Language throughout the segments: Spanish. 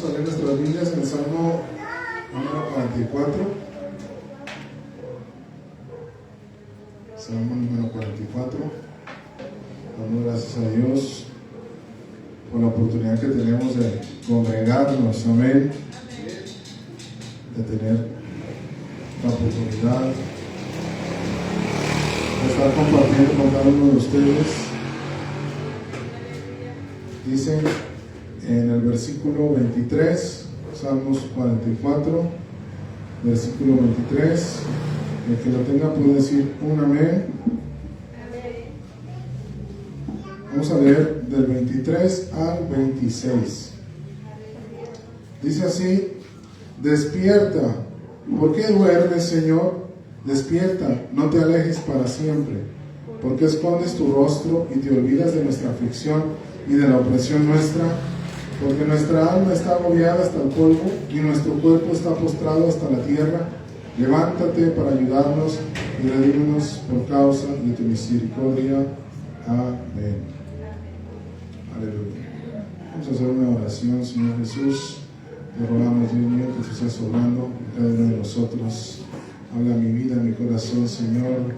a leer nuestras Biblias en el Salmo número 44. Salmo número 44. Damos gracias a Dios por la oportunidad que tenemos de congregarnos, amén, de tener la oportunidad de estar compartiendo con cada uno de ustedes. Dice en el versículo 23, Salmos 44, versículo 23, el que lo tenga puede decir un amén. Vamos a leer del 23 al 26. Dice así: despierta, ¿por qué duermes, Señor? Despierta, no te alejes para siempre. ¿Por qué escondes tu rostro y te olvidas de nuestra aflicción y de la opresión nuestra? Porque nuestra alma está agobiada hasta el polvo y nuestro cuerpo está postrado hasta la tierra. Levántate para ayudarnos y redímenos por causa de tu misericordia. Amén. Aleluya. Vamos a hacer una oración. Señor Jesús, te rogamos, Dios mío, que tú seas obrando en cada uno de nosotros. Habla mi vida, mi corazón, Señor.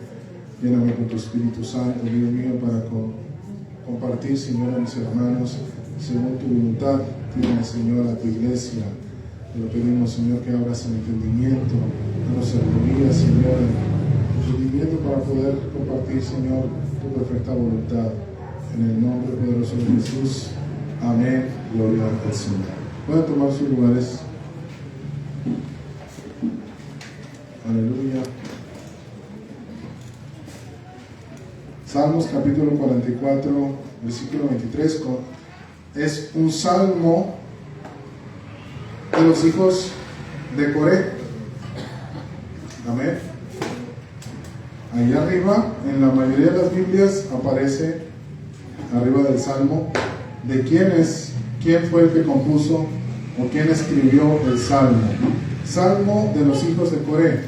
Lléname con tu Espíritu Santo, Dios mío, para compartir, Señor, a mis hermanos según tu voluntad. Tiene, Señor, a tu iglesia. Te lo pedimos, Señor, que abras el entendimiento, danos sabiduría, Señor, entendimiento para poder compartir, Señor, tu perfecta voluntad. En el nombre poderoso de Jesús. Amén. Gloria al Señor. Pueden tomar sus lugares. Aleluya. Salmos capítulo 44, versículo 23. Es un salmo de los hijos de Coré. Amén. Ahí arriba, en la mayoría de las Biblias, aparece arriba del salmo de quién fue el que compuso o quién escribió el salmo. Salmo de los hijos de Coré.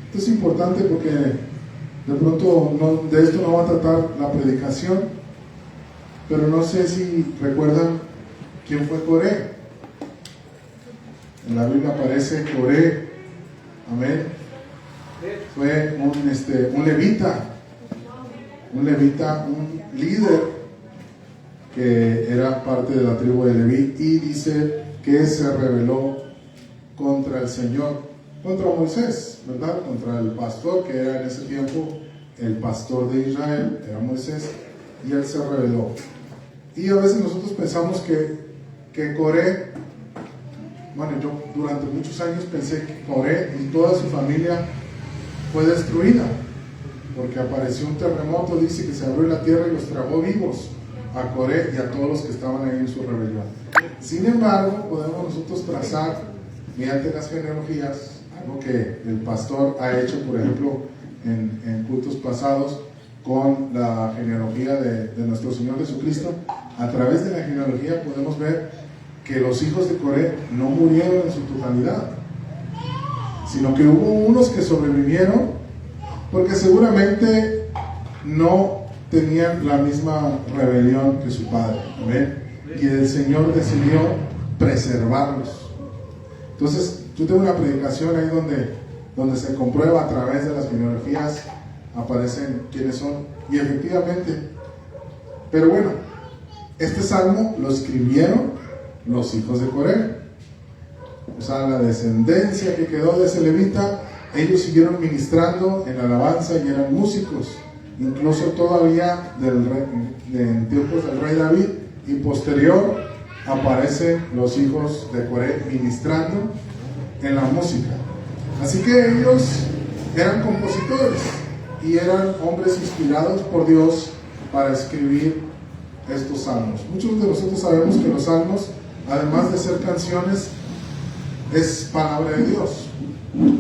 Esto es importante porque de pronto de esto no va a tratar la predicación, pero no sé si recuerdan quién fue Coré. En la Biblia aparece Coré, amén. Fue un levita, un líder que era parte de la tribu de Leví, y dice que se rebeló contra el Señor, contra Moisés, ¿verdad? Contra el pastor que era en ese tiempo el pastor de Israel, era Moisés, y él se rebeló. Y a veces nosotros pensamos que Coré, bueno, yo durante muchos años pensé que Coré y toda su familia fue destruida, porque apareció un terremoto, dice que se abrió la tierra y los tragó vivos a Coré y a todos los que estaban ahí en su rebelión. Sin embargo, podemos nosotros trazar mediante las genealogías algo que el pastor ha hecho, por ejemplo, en cultos pasados, con la genealogía de nuestro Señor Jesucristo. A través de la genealogía podemos ver que los hijos de Coré no murieron en su totalidad, sino que hubo unos que sobrevivieron porque seguramente no tenían la misma rebelión que su padre. ¿Amén? Y el Señor decidió preservarlos. Entonces, yo tengo una predicación ahí donde se comprueba a través de las genealogías, aparecen quiénes son, y efectivamente. Pero bueno, este salmo lo escribieron los hijos de Coré. O sea, la descendencia que quedó de ese levita, ellos siguieron ministrando en alabanza y eran músicos. Incluso todavía en tiempos del rey David y posterior aparecen los hijos de Coré ministrando en la música. Así que ellos eran compositores y eran hombres inspirados por Dios para escribir estos salmos. Muchos de nosotros sabemos que los salmos, además de ser canciones, es palabra de Dios,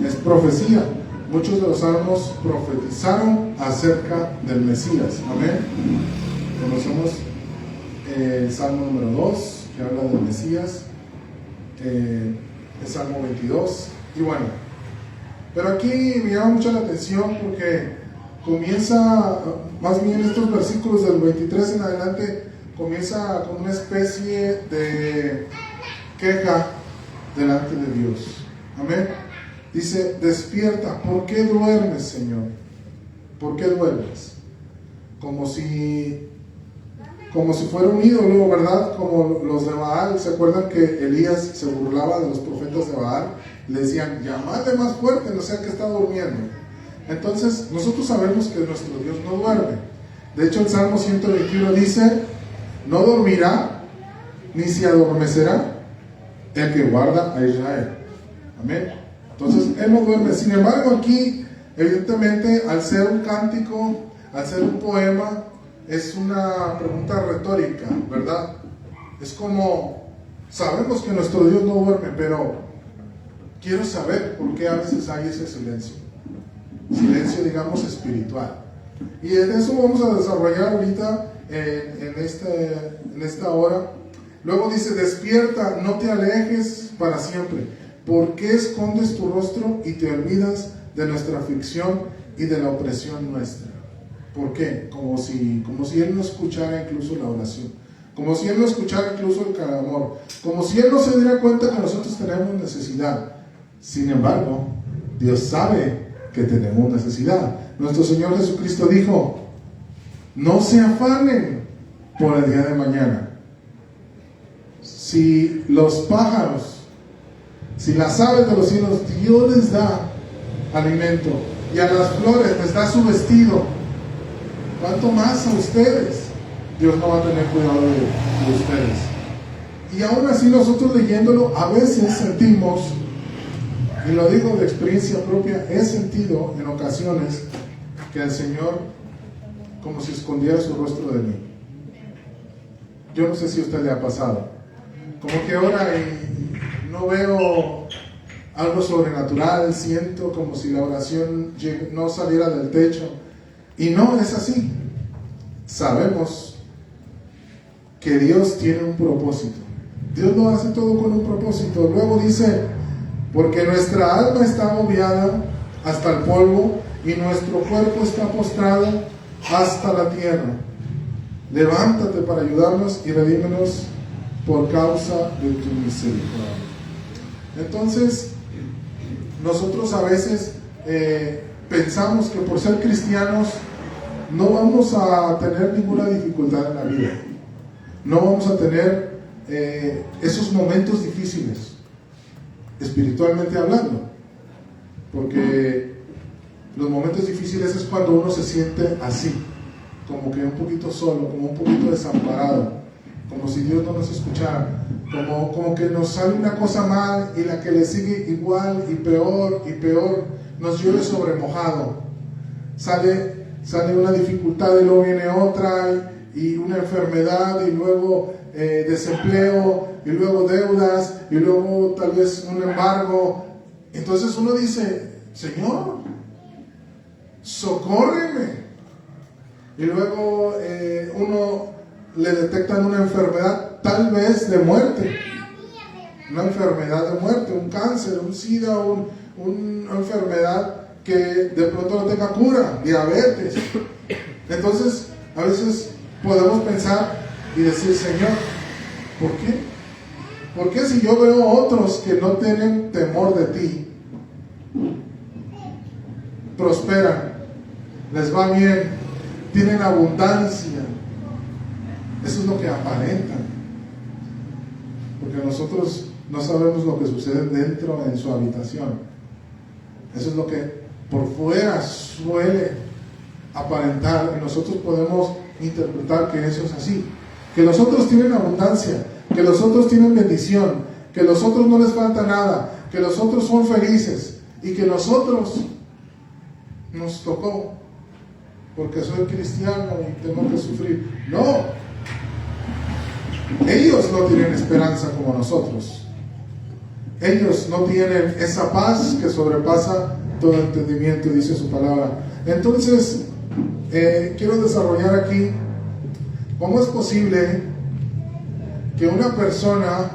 es profecía. Muchos de los salmos profetizaron acerca del Mesías. Amén. Conocemos el Salmo número 2, que habla del Mesías, el Salmo 22, y bueno. Pero aquí me llama mucho la atención porque comienza, más bien estos versículos del 23 en adelante, comienza con una especie de queja delante de Dios. Amén. Dice, despierta. ¿Por qué duermes, Señor? ¿Por qué duermes? Como si fuera un ídolo, ¿verdad? Como los de Baal. ¿Se acuerdan que Elías se burlaba de los profetas de Baal? Le decían, llamadle más fuerte, no sea que está durmiendo. Entonces, nosotros sabemos que nuestro Dios no duerme. De hecho, el Salmo 121 dice, no dormirá, ni se adormecerá el que guarda a Israel. Amén. Entonces, Él no duerme. Sin embargo, aquí, evidentemente, al ser un cántico, al ser un poema, es una pregunta retórica, ¿verdad? Es como, sabemos que nuestro Dios no duerme, pero quiero saber por qué a veces hay ese silencio. Silencio, digamos, espiritual. Y en eso vamos a desarrollar ahorita en esta hora. Luego dice, despierta, no te alejes para siempre. ¿Por qué escondes tu rostro y te olvidas de nuestra aflicción y de la opresión nuestra? ¿Por qué? Como si Él no escuchara incluso la oración, como si Él no escuchara incluso el clamor, como si Él no se diera cuenta que nosotros tenemos necesidad. Sin embargo, Dios sabe que tenemos necesidad. Nuestro Señor Jesucristo dijo, no se afanen por el día de mañana. Si los pájaros, si las aves de los cielos, Dios les da alimento, y a las flores les da su vestido, ¿cuánto más a ustedes? Dios no va a tener cuidado de ustedes. Y aún así nosotros leyéndolo, a veces sentimos, y lo digo de experiencia propia, he sentido en ocasiones que el Señor como si escondiera su rostro de mí. Yo no sé si a usted le ha pasado, como que ora y no veo algo sobrenatural, siento como si la oración no saliera del techo, y no es así. Sabemos que Dios tiene un propósito. Dios lo hace todo con un propósito. Luego dice, porque nuestra alma está agobiada hasta el polvo y nuestro cuerpo está postrado hasta la tierra. Levántate para ayudarnos y redímenos por causa de tu misericordia. Entonces, nosotros a veces pensamos que por ser cristianos no vamos a tener ninguna dificultad en la vida. No vamos a tener esos momentos difíciles, espiritualmente hablando, porque los momentos difíciles es cuando uno se siente así, como que un poquito solo, como un poquito desamparado, como si Dios no nos escuchara, como que nos sale una cosa mal y la que le sigue igual y peor, nos llueve sobre mojado, sale una dificultad y luego viene otra y una enfermedad y luego desempleo y luego deudas y luego tal vez un embargo. Entonces uno dice, Señor, socórreme. Y luego uno le detectan una enfermedad tal vez de muerte, una enfermedad de muerte, un cáncer, un SIDA, una enfermedad que de pronto no tenga cura, diabetes. Entonces a veces podemos pensar y decir, Señor, ¿por qué? ¿Por qué si yo veo otros que no tienen temor de ti, prosperan, les va bien, tienen abundancia? Eso es lo que aparentan, porque nosotros no sabemos lo que sucede dentro en su habitación. Eso es lo que por fuera suele aparentar, y nosotros podemos interpretar que eso es así, que los otros tienen abundancia, que los otros tienen bendición, que los otros no les falta nada, que los otros son felices, y que nosotros nos tocó porque soy cristiano y tengo que sufrir. No, ellos no tienen esperanza como nosotros. Ellos no tienen esa paz que sobrepasa todo entendimiento, dice su palabra. Entonces, quiero desarrollar aquí cómo es posible que una persona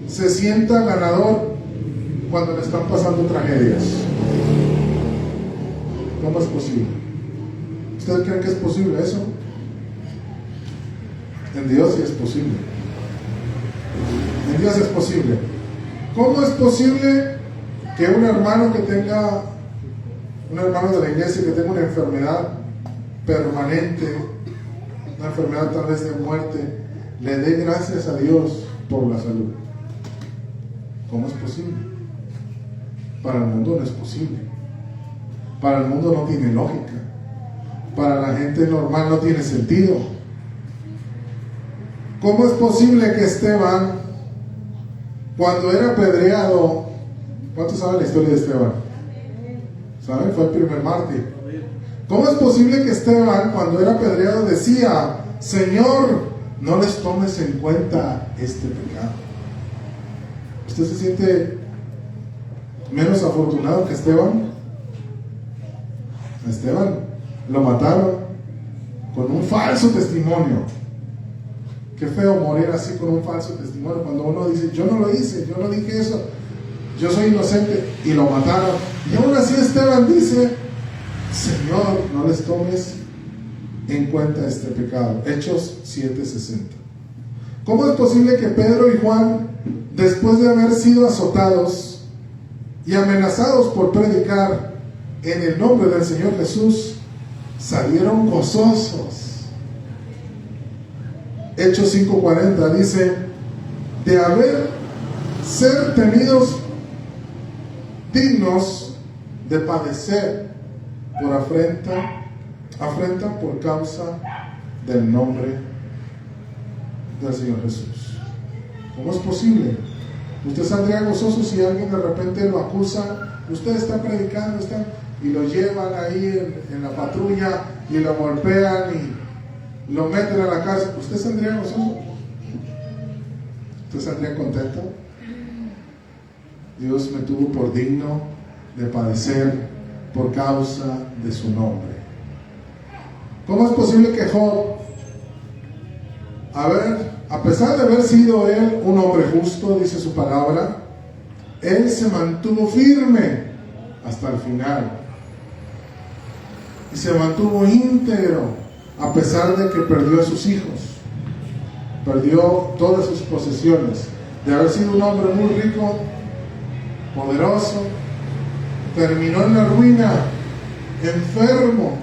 se sienta ganador cuando le están pasando tragedias. ¿Cómo es posible? ¿Ustedes creen que es posible eso? En Dios sí es posible. En Dios es posible. ¿Cómo es posible que un hermano de la iglesia que tenga una enfermedad permanente, una enfermedad tal vez de muerte, le dé gracias a Dios por la salud? ¿Cómo es posible? Para el mundo no es posible. Para el mundo no tiene lógica. Para la gente normal no tiene sentido. ¿Cómo es posible que Esteban, cuando era apedreado, ¿cuántos saben la historia de Esteban? ¿Saben? Fue el primer mártir. ¿Cómo es posible que Esteban, cuando era apedreado, decía: Señor, no les tomes en cuenta este pecado? ¿Usted se siente menos afortunado que Esteban? A Esteban lo mataron con un falso testimonio. Qué feo morir así con un falso testimonio, cuando uno dice: yo no lo hice, yo no dije eso, yo soy inocente, y lo mataron. Y aún así Esteban dice: Señor, no les tomes en cuenta este pecado. Hechos 7:60. ¿Cómo es posible que Pedro y Juan, después de haber sido azotados y amenazados por predicar en el nombre del Señor Jesús, salieron gozosos? Hechos 5:40 dice: de haber ser tenidos dignos de padecer por afrenta por causa del nombre del Señor Jesús. ¿Cómo es posible? Usted saldría gozoso si alguien de repente lo acusa. Usted está predicando, y lo llevan ahí en la patrulla y lo golpean y lo meten a la cárcel. ¿Usted saldría gozoso? ¿Usted saldría contento? Dios me tuvo por digno de padecer por causa de su nombre. ¿Cómo es posible que Job, a pesar de haber sido él un hombre justo, dice su palabra, él se mantuvo firme hasta el final y se mantuvo íntegro a pesar de que perdió a sus hijos, perdió todas sus posesiones? De haber sido un hombre muy rico, poderoso, terminó en la ruina, enfermo,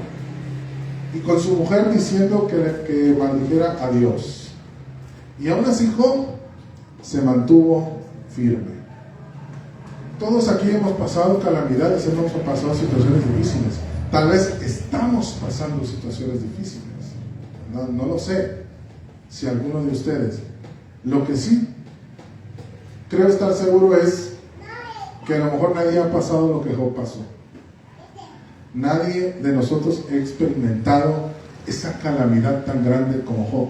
y con su mujer diciendo que maldijera a Dios. Y aún así Job se mantuvo firme. Todos aquí hemos pasado calamidades, hemos pasado situaciones difíciles. Tal vez estamos pasando situaciones difíciles. No lo sé si alguno de ustedes. Lo que sí creo estar seguro es que a lo mejor nadie ha pasado lo que Job pasó. Nadie de nosotros ha experimentado esa calamidad tan grande como Job,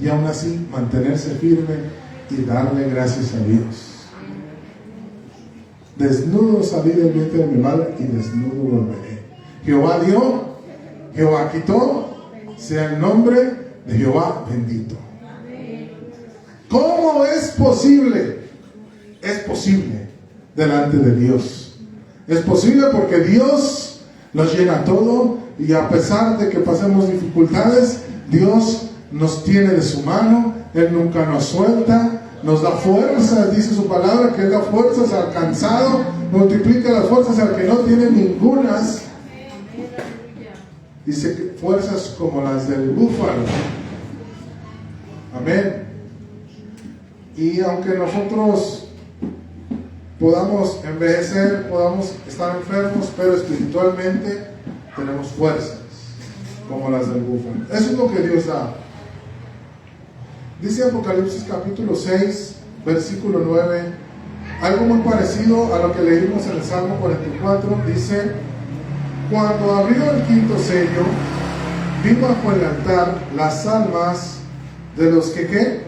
y aún así mantenerse firme y darle gracias a Dios. Desnudo salí del vientre de mi madre y desnudo volveré. Jehová dio, Jehová quitó, sea el nombre de Jehová bendito. ¿Cómo es posible? Es posible delante de Dios. Es posible porque Dios nos llena todo, y a pesar de que pasemos dificultades, Dios nos tiene de su mano. Él nunca nos suelta, nos da fuerzas, dice su palabra, que Él da fuerzas al cansado, multiplica las fuerzas al que no tiene ningunas. Dice que fuerzas como las del búfalo. Amén. Y aunque nosotros podamos envejecer, podamos estar enfermos, pero espiritualmente tenemos fuerzas como las del búfalo. Eso es lo que Dios da. Dice Apocalipsis capítulo 6, versículo 9, algo muy parecido a lo que leímos en el Salmo 44. Dice: cuando abrió el quinto sello, vi bajo el altar las almas de los que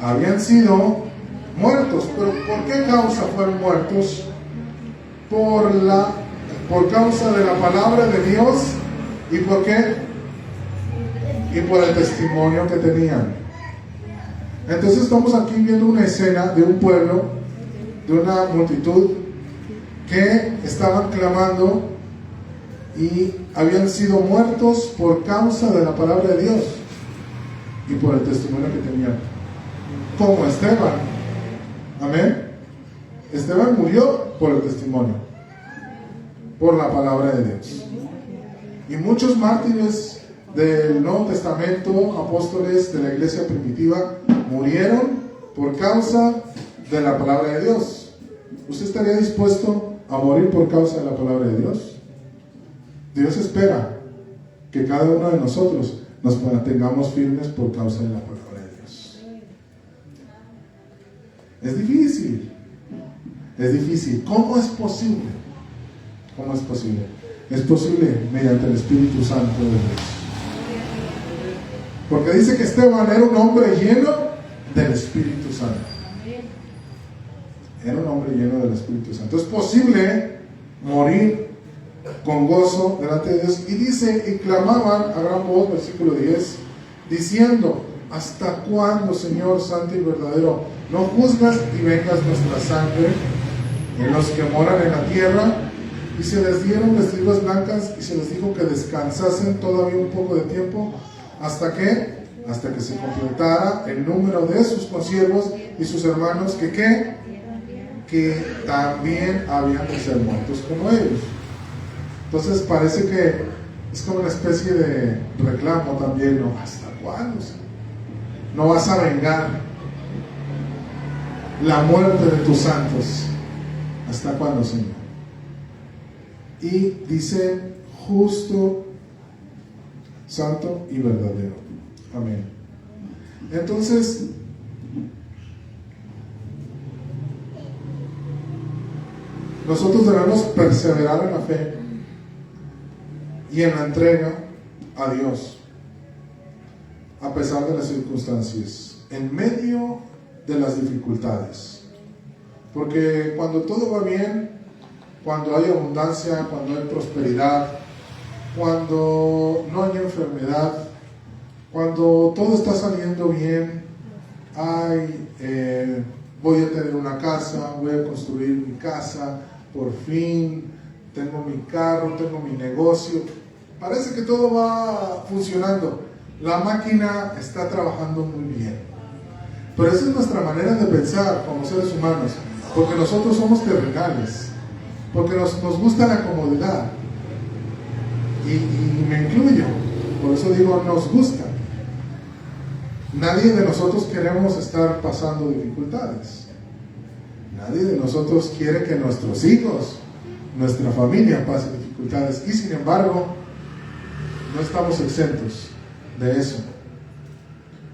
habían sido muertos. ¿Pero por qué causa fueron muertos? Por causa de la palabra de Dios. ¿Y por qué? Y por el testimonio que tenían. Entonces estamos aquí viendo una escena de un pueblo, de una multitud que estaban clamando y habían sido muertos por causa de la palabra de Dios y por el testimonio que tenían. Como Esteban. Amén. Esteban murió por el testimonio, por la palabra de Dios. Y muchos mártires del Nuevo Testamento, apóstoles de la iglesia primitiva, murieron por causa de la palabra de Dios. ¿Usted estaría dispuesto a morir por causa de la palabra de Dios? Dios espera que cada uno de nosotros nos mantengamos firmes por causa de la palabra de Dios. Es difícil. Es difícil. ¿Cómo es posible? ¿Cómo es posible? Es posible mediante el Espíritu Santo de Dios. Porque dice que Esteban era un hombre lleno del Espíritu Santo. Era un hombre lleno del Espíritu Santo. Es posible morir con gozo delante de Dios. Y dice, y clamaban a gran voz, versículo 10, diciendo: ¿hasta cuándo, Señor santo y verdadero, no juzgas y vengas nuestra sangre en los que moran en la tierra? Y se les dieron vestiduras blancas y se les dijo que descansasen todavía un poco de tiempo. ¿Hasta qué? Hasta que se completara el número de sus consiervos y sus hermanos que también habían de ser muertos como ellos. Entonces parece que es como una especie de reclamo también, ¿no? ¿Hasta cuándo? No vas a vengar la muerte de tus santos. ¿Hasta cuándo, Señor? Y dice: justo, santo y verdadero. Amén. Entonces, nosotros debemos perseverar en la fe y en la entrega a Dios, a pesar de las circunstancias, en medio de las dificultades. Porque cuando todo va bien, cuando hay abundancia, cuando hay prosperidad, cuando no hay enfermedad, cuando todo está saliendo bien, voy a tener una casa, voy a construir mi casa, por fin, tengo mi carro, tengo mi negocio, parece que todo va funcionando, la máquina está trabajando muy bien. Pero esa es nuestra manera de pensar como seres humanos, porque nosotros somos terrenales, porque nos gusta la comodidad, y me incluyo, por eso digo nos gusta. Nadie de nosotros queremos estar pasando dificultades. Nadie de nosotros quiere que nuestros hijos, nuestra familia pase dificultades, y sin embargo no estamos exentos de eso.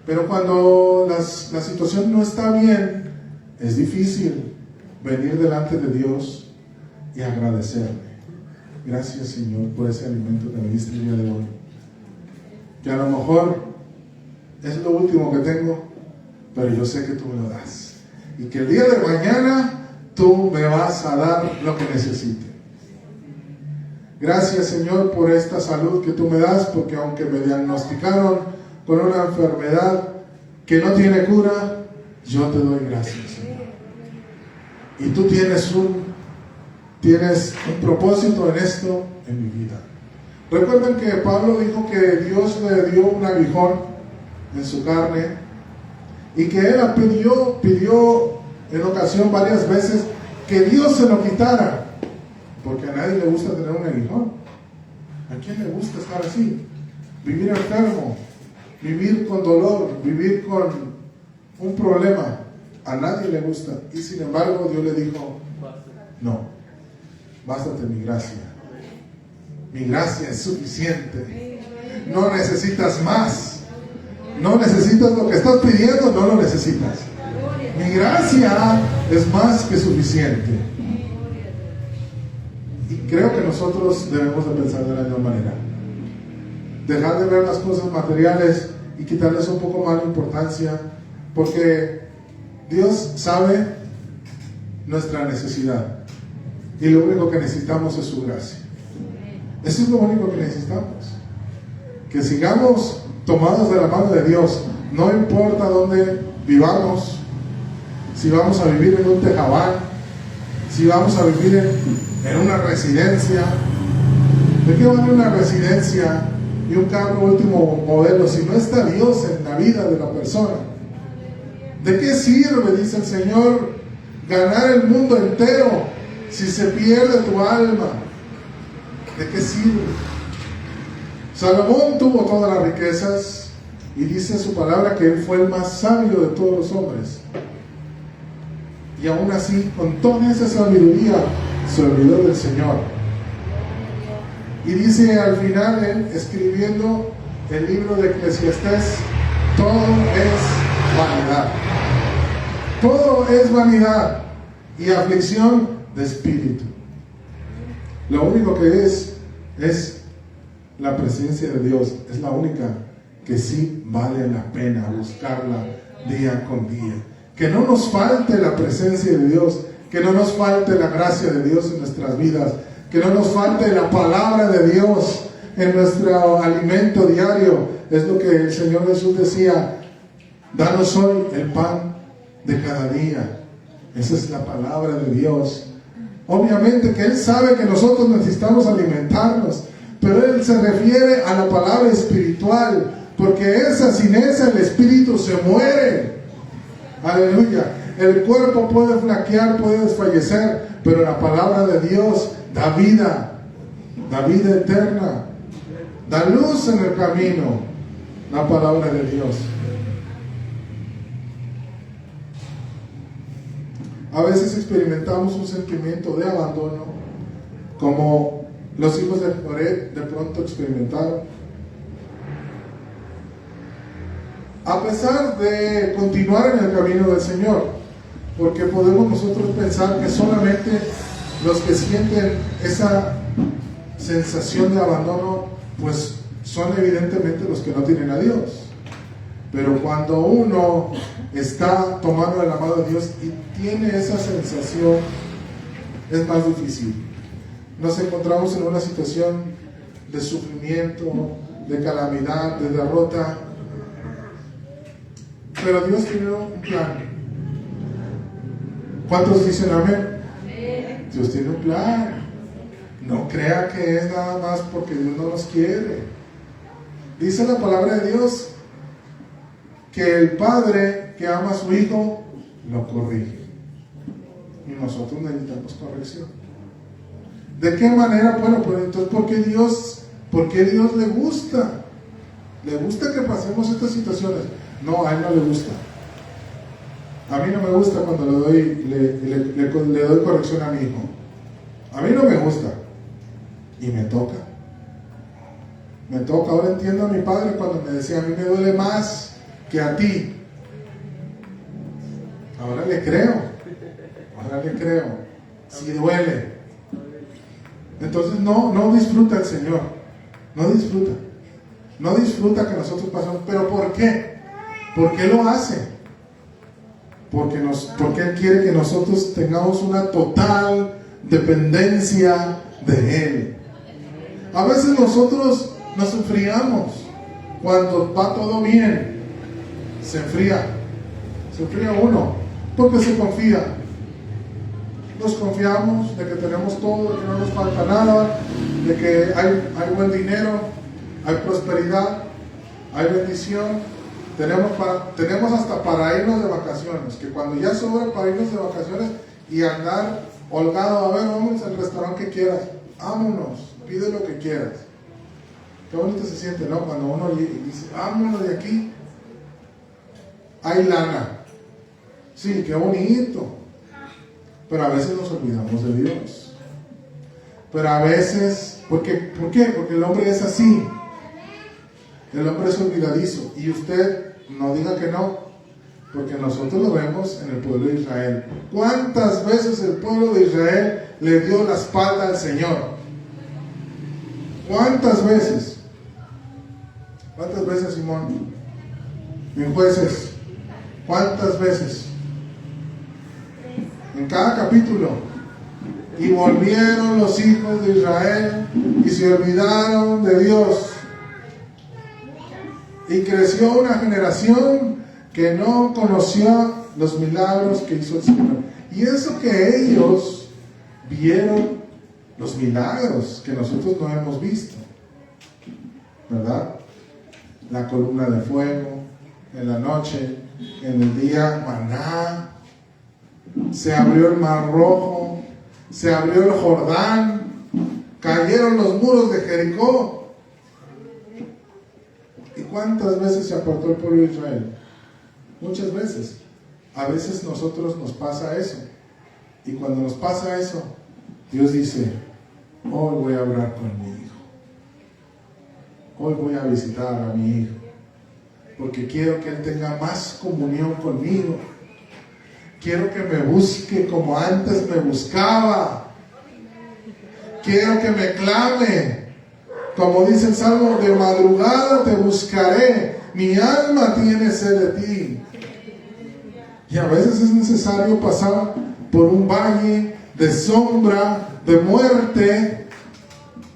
Pero cuando la situación no está bien, es difícil venir delante de Dios y agradecerle. Gracias, Señor, por ese alimento que me diste el día de hoy, que a lo mejor es lo último que tengo, pero yo sé que tú me lo das, y que el día de mañana tú me vas a dar lo que necesite. Gracias, Señor, por esta salud que tú me das, porque aunque me diagnosticaron con una enfermedad que no tiene cura, yo te doy gracias, Señor. Y tú tienes un propósito en esto, en mi vida. Recuerden que Pablo dijo que Dios le dio un aguijón en su carne, y que él pidió en ocasión varias veces que Dios se lo quitara, porque a nadie le gusta tener un aguijón. ¿A quién le gusta estar así? Vivir enfermo, vivir con dolor, vivir con un problema. A nadie le gusta. Y sin embargo Dios le dijo: no, bástate mi gracia. Mi gracia es suficiente. No necesitas más. No necesitas lo que estás pidiendo, no lo necesitas. Mi gracia es más que suficiente. Y creo que nosotros debemos de pensar de la misma manera. Dejar de ver las cosas materiales y quitarles un poco más de importancia, porque Dios sabe nuestra necesidad, y lo único que necesitamos es su gracia. Eso es lo único que necesitamos. Que sigamos tomados de la mano de Dios, no importa dónde vivamos, si vamos a vivir en un tejabán, si vamos a vivir en una residencia. ¿De qué vale una residencia y un carro último modelo si no está Dios en la vida de la persona? ¿De qué sirve, dice el Señor, ganar el mundo entero si se pierde tu alma? ¿De qué sirve? Salomón tuvo todas las riquezas y dice su palabra que él fue el más sabio de todos los hombres. Y aún así, con toda esa sabiduría, se olvidó del Señor. Y dice al final, él escribiendo el libro de Eclesiastés, todo es vanidad. Todo es vanidad y aflicción de espíritu. Lo único que es la presencia de Dios. Es la única que sí vale la pena buscarla día con día. Que no nos falte la presencia de Dios, que no nos falte la gracia de Dios en nuestras vidas, que no nos falte la palabra de Dios en nuestro alimento diario. Es lo que el Señor Jesús decía: danos hoy el pan de cada día. Esa es la palabra de Dios. Obviamente que Él sabe que nosotros necesitamos alimentarnos, pero Él se refiere a la palabra espiritual, porque sin esa el espíritu se muere. Aleluya. El cuerpo puede flaquear, puede desfallecer, pero la palabra de Dios da vida eterna, da luz en el camino, la palabra de Dios. A veces experimentamos un sentimiento de abandono, como los hijos de Coré de pronto experimentaron. A pesar de continuar en el camino del Señor, porque podemos nosotros pensar que solamente los que sienten esa sensación de abandono, pues son evidentemente los que no tienen a Dios. Pero cuando uno está tomando de la mano de Dios y tiene esa sensación, es más difícil. Nos encontramos en una situación de sufrimiento, de calamidad, de derrota. Pero Dios tiene un plan. ¿Cuántos dicen amén? Dios tiene un plan. No crea que es nada más porque Dios no nos quiere. Dice la palabra de Dios que el padre que ama a su hijo lo corrige. Y nosotros necesitamos corrección. ¿De qué manera? Bueno, pues entonces, ¿por qué Dios le gusta? ¿Le gusta que pasemos estas situaciones? No, a Él no le gusta. A mí no me gusta cuando le doy corrección a mi hijo. A mí no me gusta. Y me toca. Ahora entiendo a mi padre cuando me decía: a mí me duele más que a ti. Ahora le creo. Si duele. Entonces no disfruta el Señor. No disfruta que nosotros pasemos. ¿Pero por qué? ¿Por qué lo hace? Porque Él quiere que nosotros tengamos una total dependencia de Él. A veces nosotros nos enfriamos cuando va todo bien. Se enfría uno porque se confía. Nos confiamos de que tenemos todo, de que no nos falta nada, de que hay buen dinero, hay prosperidad, hay bendición. Tenemos hasta para irnos de vacaciones, que cuando ya sobra para irnos de vacaciones y andar holgado: a ver, vamos al restaurante que quieras, vámonos, pide lo que quieras. Qué bonito se siente, ¿no? Cuando uno dice: vámonos de aquí, hay lana. Sí, qué bonito. Pero a veces nos olvidamos de Dios. Pero a veces, ¿por qué? Porque el hombre es así. El hombre es olvidadizo. Y usted no diga que no, porque nosotros lo vemos en el pueblo de Israel. ¿Cuántas veces el pueblo de Israel le dio la espalda al Señor? ¿Cuántas veces? ¿Cuántas veces, Simón? En Jueces, ¿cuántas veces? En cada capítulo. Y volvieron los hijos de Israel y se olvidaron de Dios. Y creció una generación que no conoció los milagros que hizo el Señor. Y eso que ellos vieron los milagros que nosotros no hemos visto, ¿verdad? La columna de fuego, en la noche, en el día, maná. se abrió el Mar Rojo, se abrió el Jordán, cayeron los muros de Jericó. ¿Y cuántas veces se apartó el pueblo de Israel? Muchas veces. A veces nosotros nos pasa eso. Y cuando nos pasa eso, Dios dice: hoy voy a hablar con mi hijo. Hoy voy a visitar a mi hijo. Porque quiero que él tenga más comunión conmigo. Quiero que me busque como antes me buscaba. Quiero que me clame. Como dice el Salmo: de madrugada te buscaré. Mi alma tiene sed de ti. Y a veces es necesario pasar por un valle de sombra, de muerte,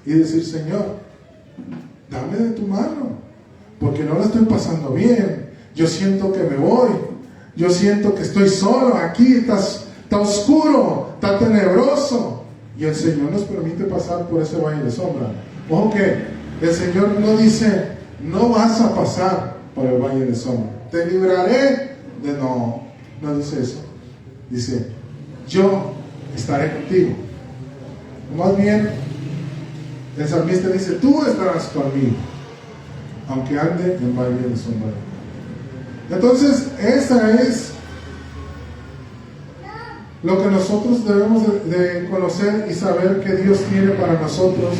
y decir: Señor, dame de tu mano, porque no la estoy pasando bien. Yo siento que me voy. Yo siento que estoy solo aquí. Está oscuro, está tenebroso. Y el Señor nos permite pasar por ese valle de sombra. Ojo que el Señor no dice: no vas a pasar por el valle de sombra, te libraré de... No dice eso. Dice: yo estaré contigo. Más bien, el salmista dice: tú estarás conmigo, aunque ande en valle de sombra. Entonces, esa es lo que nosotros debemos de conocer y saber que Dios tiene para nosotros.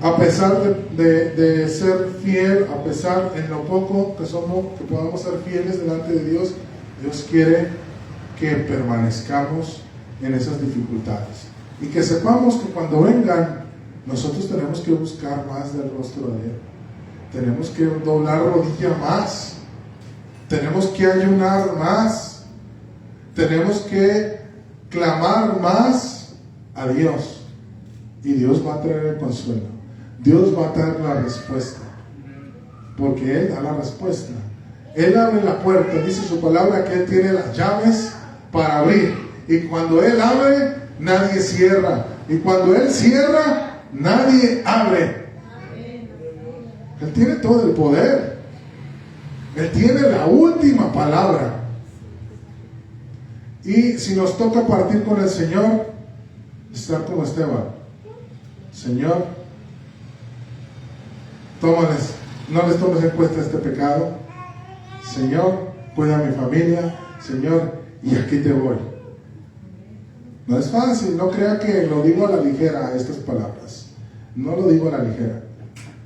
A pesar de ser fiel, a pesar en lo poco que somos, que podamos ser fieles delante de Dios, Dios quiere que permanezcamos en esas dificultades. Y que sepamos que cuando vengan, nosotros tenemos que buscar más del rostro de Él. Tenemos que doblar rodilla más. Tenemos que ayunar más. Tenemos que clamar más a Dios. Y Dios va a traer el consuelo. Dios va a dar la respuesta, porque Él da la respuesta. Él abre la puerta, dice su palabra que Él tiene las llaves para abrir, y cuando Él abre, nadie cierra, y cuando Él cierra, nadie abre. Él tiene todo el poder. Él tiene la última palabra. Y si nos toca partir con el Señor, estar como Esteban: Señor, no les tomes en cuenta este pecado. Señor, cuida a mi familia. Señor, y aquí te voy. No es fácil, no crea que lo digo a la ligera estas palabras. No lo digo a la ligera,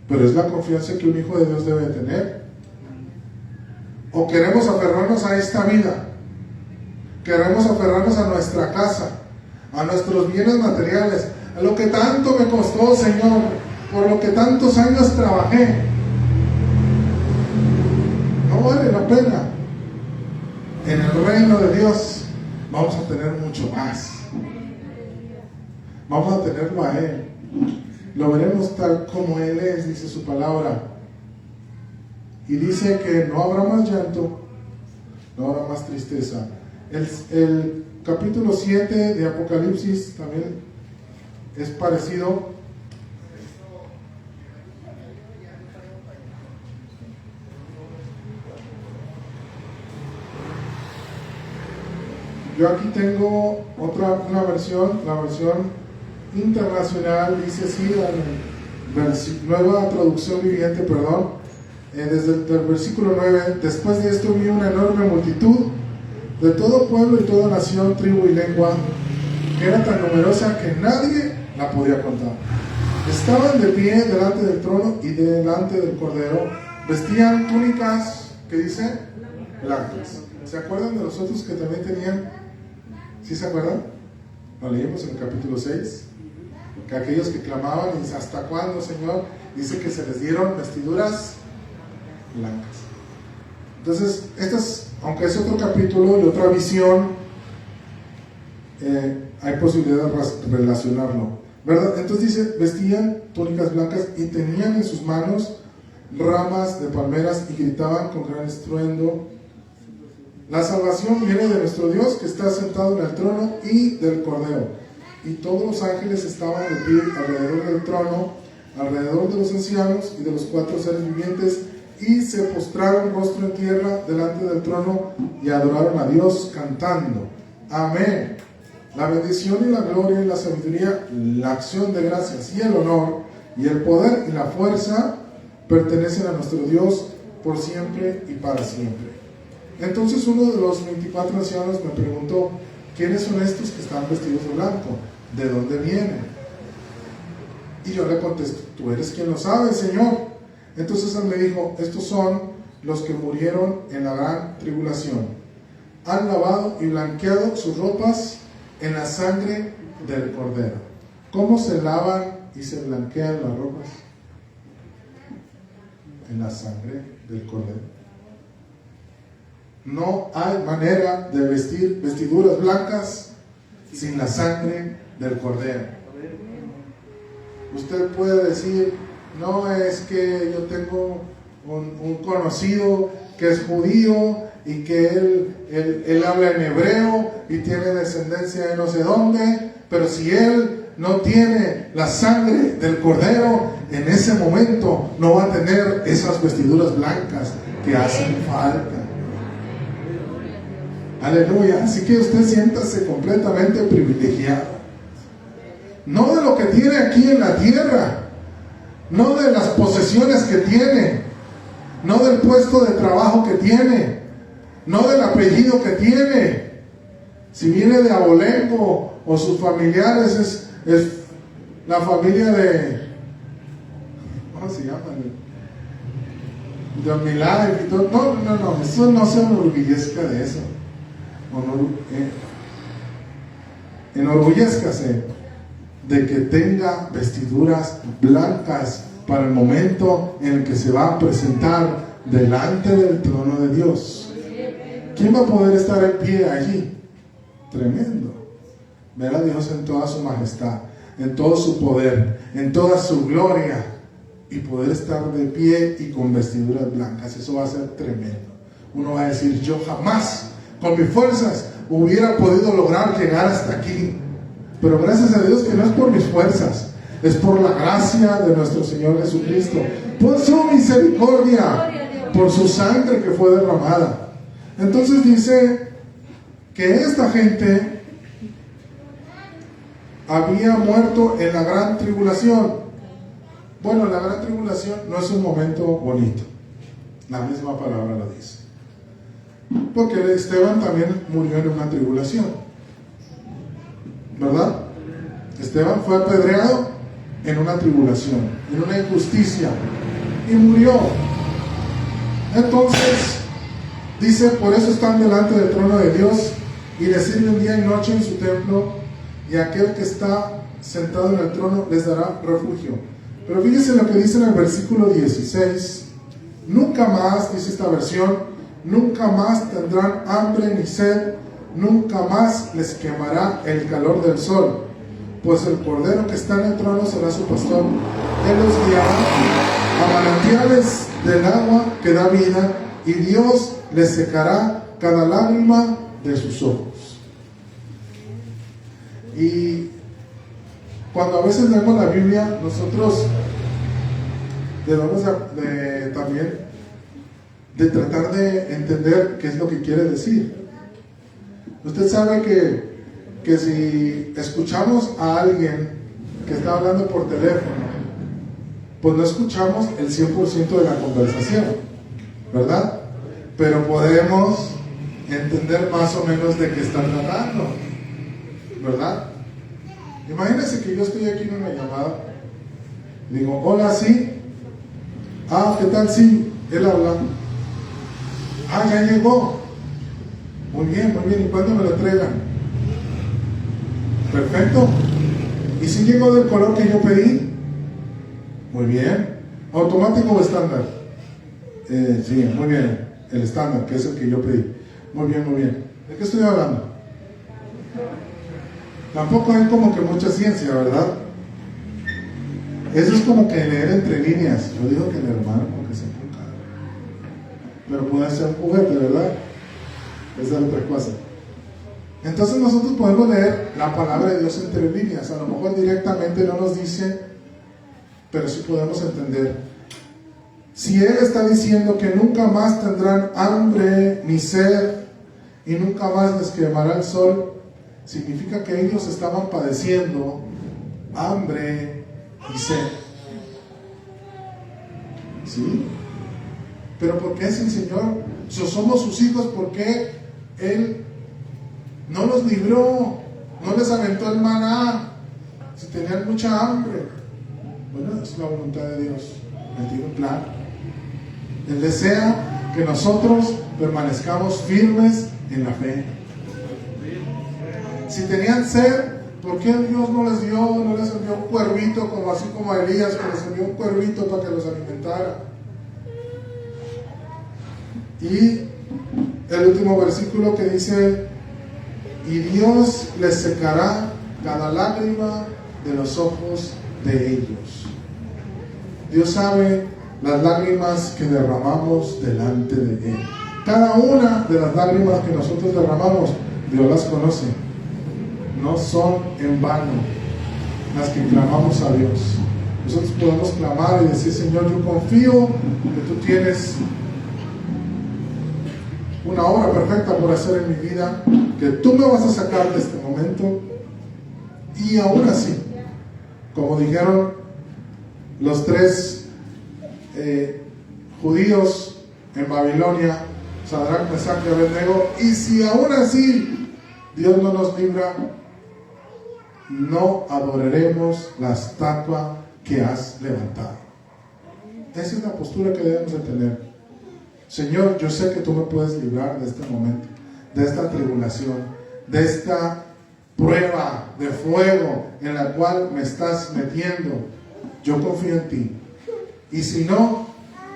pero es la confianza que un hijo de Dios debe tener. O queremos aferrarnos a esta vida, queremos aferrarnos a nuestra casa, a nuestros bienes materiales, a lo que tanto me costó, Señor, por lo que tantos años trabajé. No vale la pena. En el reino de Dios vamos a tener mucho más. Vamos a tenerlo a Él. Lo veremos tal como Él es, dice su palabra. Y dice que no habrá más llanto, no habrá más tristeza. El capítulo 7 de Apocalipsis también es parecido. Yo aquí tengo una versión, la versión internacional, dice así, nueva traducción viviente, perdón, desde el versículo 9: después de esto vi una enorme multitud de todo pueblo y toda nación, tribu y lengua, que era tan numerosa que nadie la podía contar. Estaban de pie delante del trono y delante del Cordero, vestían túnicas, ¿qué dice? Blancas. ¿Se acuerdan de los otros que también tenían? ¿Sí se acuerdan? Lo leímos en el capítulo 6, que aquellos que clamaban y dice: ¿hasta cuándo, Señor? Dice que se les dieron vestiduras blancas. Entonces, aunque es otro capítulo y otra visión, hay posibilidad de relacionarlo, ¿verdad? Entonces dice: vestían túnicas blancas y tenían en sus manos ramas de palmeras y gritaban con gran estruendo: la salvación viene de nuestro Dios, que está sentado en el trono y del Cordero. Y todos los ángeles estaban de pie alrededor del trono, alrededor de los ancianos y de los 4 seres vivientes y se postraron rostro en tierra delante del trono y adoraron a Dios cantando: amén. La bendición y la gloria y la sabiduría, la acción de gracias y el honor y el poder y la fuerza pertenecen a nuestro Dios por siempre y para siempre. Entonces uno de los 24 ancianos me preguntó: ¿quiénes son estos que están vestidos de blanco? ¿De dónde vienen? Y yo le contesté: tú eres quien lo sabe, Señor. Entonces él me dijo: estos son los que murieron en la gran tribulación. Han lavado y blanqueado sus ropas en la sangre del Cordero. ¿Cómo se lavan y se blanquean las ropas? En la sangre del Cordero. No hay manera de vestir vestiduras blancas sin la sangre del Cordero. Usted puede decir: no, es que yo tengo un conocido que es judío y que él habla en hebreo y tiene descendencia de no sé dónde, pero si él no tiene la sangre del Cordero, en ese momento no va a tener esas vestiduras blancas que hacen falta. Aleluya. Así que usted siéntase completamente privilegiado, no de lo que tiene aquí en la tierra, no de las posesiones que tiene, no del puesto de trabajo que tiene, no del apellido que tiene. Si viene de Abolengo o sus familiares es la familia de, ¿cómo se llama? De Milagro y todo. No, eso no se enorgullezca de eso. Enorgullezcase de que tenga vestiduras blancas para el momento en el que se va a presentar delante del trono de Dios. ¿Quién va a poder estar en pie allí? Tremendo. Ver a Dios en toda su majestad, en todo su poder, en toda su gloria, y poder estar de pie y con vestiduras blancas. Eso va a ser tremendo. Uno va a decir: yo jamás con mis fuerzas hubiera podido lograr llegar hasta aquí, pero gracias a Dios que no es por mis fuerzas, es por la gracia de nuestro Señor Jesucristo, por su misericordia, por su sangre que fue derramada. Entonces dice que esta gente había muerto en la gran tribulación. Bueno, la gran tribulación no es un momento bonito, la misma palabra lo dice, porque Esteban también murió en una tribulación, ¿verdad? Esteban fue apedreado en una tribulación, en una injusticia, y murió. Entonces dice: por eso están delante del trono de Dios y le sirven día y noche en su templo, y aquel que está sentado en el trono les dará refugio. Pero fíjense lo que dice en el versículo 16: nunca más, dice esta versión, nunca más tendrán hambre ni sed, nunca más les quemará el calor del sol, pues el Cordero que está en el trono será su pastor. Él los guiará a manantiales del agua que da vida, y Dios les secará cada lágrima de sus ojos. Y cuando a veces leemos la Biblia, nosotros debemos también de tratar de entender qué es lo que quiere decir. Usted sabe que si escuchamos a alguien que está hablando por teléfono, pues no escuchamos el 100% de la conversación, ¿verdad? Pero podemos entender más o menos de qué están tratando, ¿verdad? Imagínense que yo estoy aquí en una llamada, digo: hola, sí. Ah, ¿qué tal? Sí, él habla. Ah, ya llegó. Muy bien, ¿y cuándo me lo entregan? Perfecto. ¿Y si llegó del color que yo pedí? Muy bien. ¿Automático o estándar? Sí, muy bien. El estándar, que es el que yo pedí. Muy bien. ¿De qué estoy hablando? Tampoco hay como que mucha ciencia, ¿verdad? Eso es como que leer entre líneas. Yo digo que el hermano como que se enfoca, pero puede ser un juguete, ¿verdad? Esa es otra cosa. Entonces nosotros podemos leer la palabra de Dios entre líneas. A lo mejor directamente no nos dice, pero sí podemos entender. Si Él está diciendo que nunca más tendrán hambre ni sed y nunca más les quemará el sol, significa que ellos estaban padeciendo hambre y sed. ¿Sí? Pero ¿por qué es el Señor? Si somos sus hijos, ¿por qué Él no los libró? No les aventó el maná si tenían mucha hambre. Bueno, es la voluntad de Dios. Él tiene un plan. Él desea que nosotros permanezcamos firmes en la fe. Si tenían sed, ¿por qué Dios no les envió un cuervito, como así como a Elías, que les envió un cuervito para que los alimentara? Y el último versículo que dice: y Dios les secará cada lágrima de los ojos de ellos. Dios sabe las lágrimas que derramamos delante de Él. Cada una de las lágrimas que nosotros derramamos, Dios las conoce. No son en vano las que clamamos a Dios. Nosotros podemos clamar y decir: Señor, yo confío que tú tienes una obra perfecta por hacer en mi vida, que tú me vas a sacar de este momento. Y aún así, como dijeron los tres judíos en Babilonia, Sadrach, Mesach y Abednego, y si aún así Dios no nos libra, no adoraremos la estatua que has levantado. Esa es la postura que debemos de tener. Señor, yo sé que tú me puedes librar de este momento, de esta tribulación, de esta prueba de fuego en la cual me estás metiendo. Yo confío en ti. Y si no,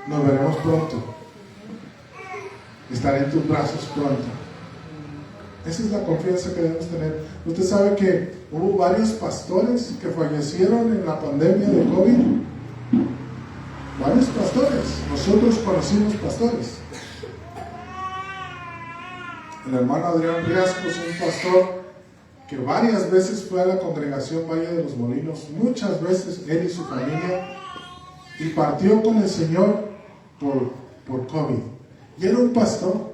nos veremos pronto. Estaré en tus brazos pronto. Esa es la confianza que debemos tener. Usted sabe que hubo varios pastores que fallecieron en la pandemia de COVID. Varios pastores. Nosotros conocimos pastores. El hermano Adrián Riasco es un pastor que varias veces fue a la congregación Valle de los Molinos, muchas veces él y su familia, y partió con el Señor por COVID. Y era un pastor.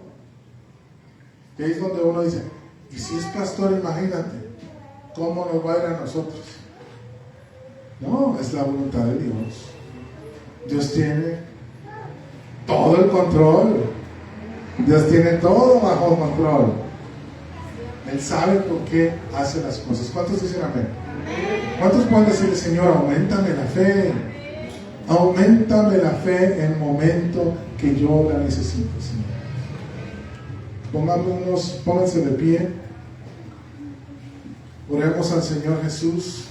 Y ahí es donde uno dice: y si es pastor, imagínate cómo nos va a ir a nosotros. No, es la voluntad de Dios. Dios tiene todo el control. Dios tiene todo bajo control. Él sabe por qué hace las cosas. ¿Cuántos dicen amén? ¿Cuántos pueden decirle: Señor, auméntame la fe? Auméntame la fe en el momento que yo la necesito, Señor. Pónganse de pie. Oremos al Señor Jesús.